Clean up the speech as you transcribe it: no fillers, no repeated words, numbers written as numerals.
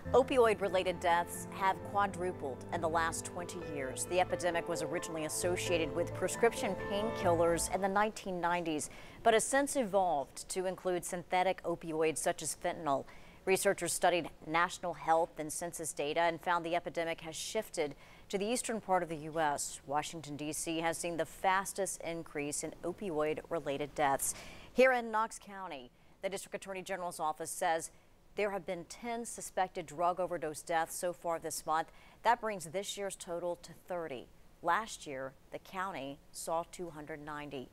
Opioid-related deaths have quadrupled in the last 20 years. The epidemic was originally associated with prescription painkillers in the 1990s, but has since evolved to include synthetic opioids such as fentanyl. Researchers studied national health and census data and found the epidemic has shifted to the eastern part of the U.S. Washington, D.C. has seen the fastest increase in opioid-related deaths. Here in Knox County, the District Attorney General's office says there have been 10 suspected drug overdose deaths so far this month. That brings this year's total to 30. Last year, the county saw 290.